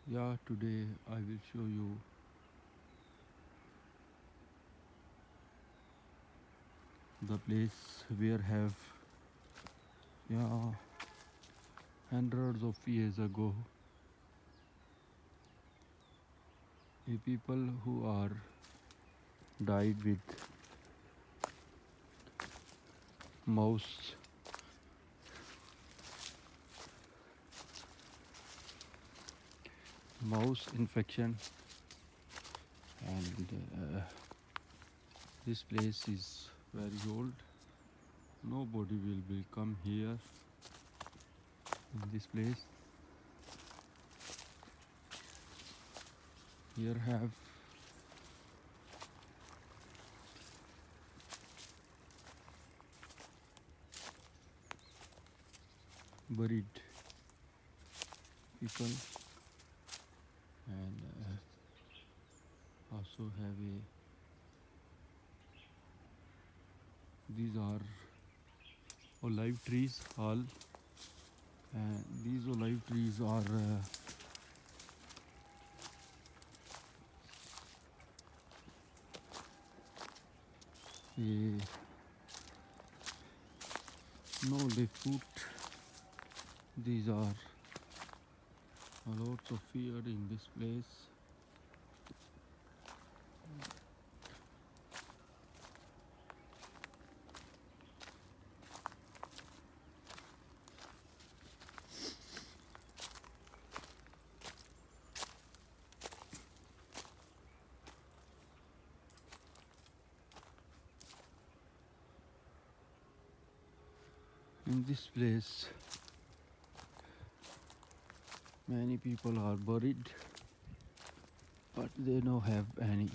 Yeah, today I will show you the place where have yeah hundreds of years ago a people who are died with mouse mouse infection, and this place is very old. Nobody will be come here in this place. Here have buried people, and also have a these are olive trees all, and these olive trees are a no they put these are lots of fear in this place. In this place many people are buried, but they don't have any,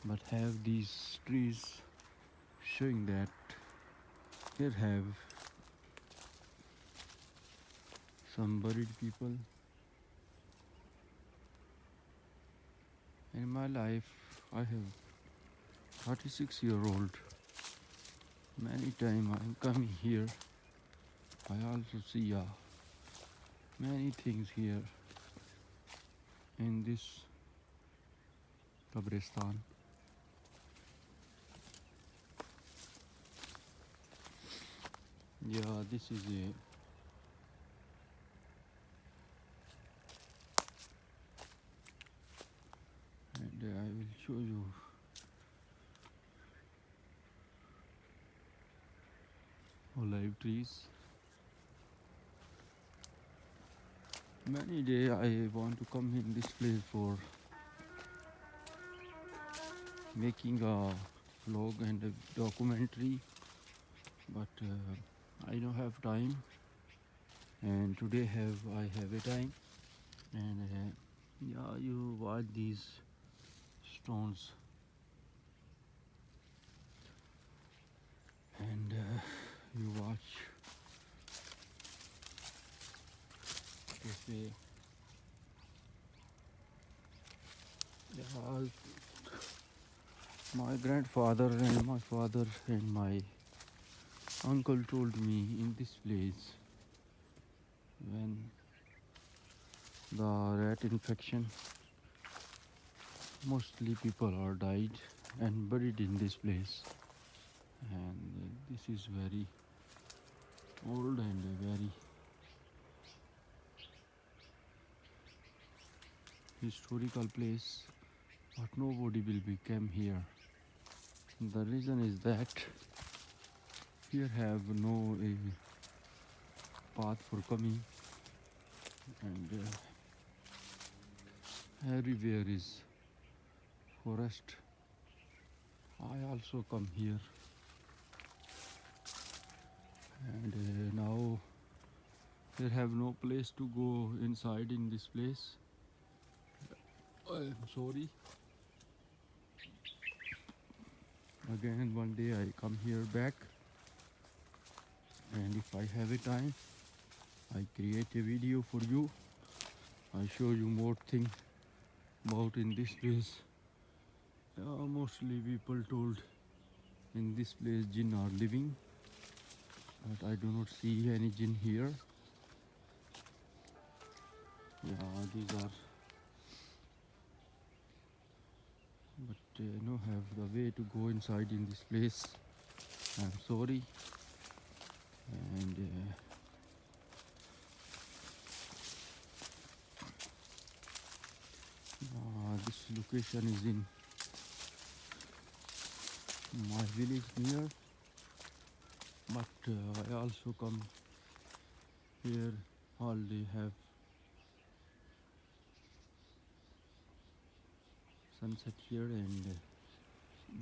but have these trees showing that here have some buried people. In my life I have 36-year-old. Many time I'm coming here. I also see many things here in this Kabristan. Yeah, this is a and I will show you olive trees. Many day I want to come in this place for making a vlog and a documentary, but I don't have time, and today I have a time, and yeah, you watch these stones, and you watch this way. Yeah, my grandfather and my father and my uncle told me in this place when the rat infection, mostly people are died and buried in this place, and this is very old and a very historical place, but nobody will become here. The reason is that here have no path for coming, and everywhere is forest. I also come here, and now there have no place to go inside in this place. I am sorry. Again, one day I come here back, and if I have a time, I create a video for you. I show you more thing about in this place. Mostly people told in this place jinn are living, but I do not see any jinn here. Yeah, these are, but I don't have the way to go inside in this place. I'm sorry. And this location is in my village near, but I also come here all day, have sunset here, and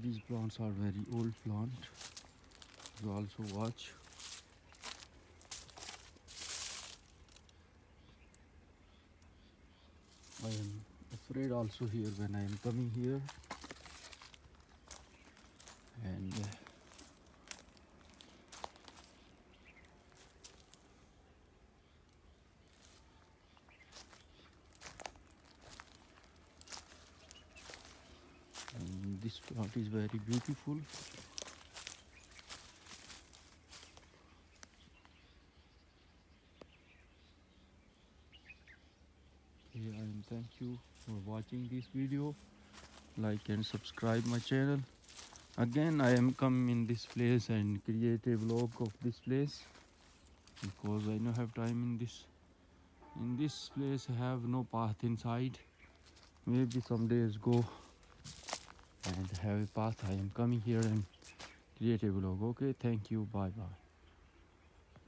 these plants are very old plant. You also watch. I am afraid also here when I am coming here, and this plant is very beautiful. Okay, I am thank you for watching this video. Like and subscribe my channel. Again, I am come in this place and create a vlog of this place because I don't have time in this. In this place, I have no path inside. Maybe some days go and have a path. I am coming here and create a vlog. Okay, thank you. Bye bye.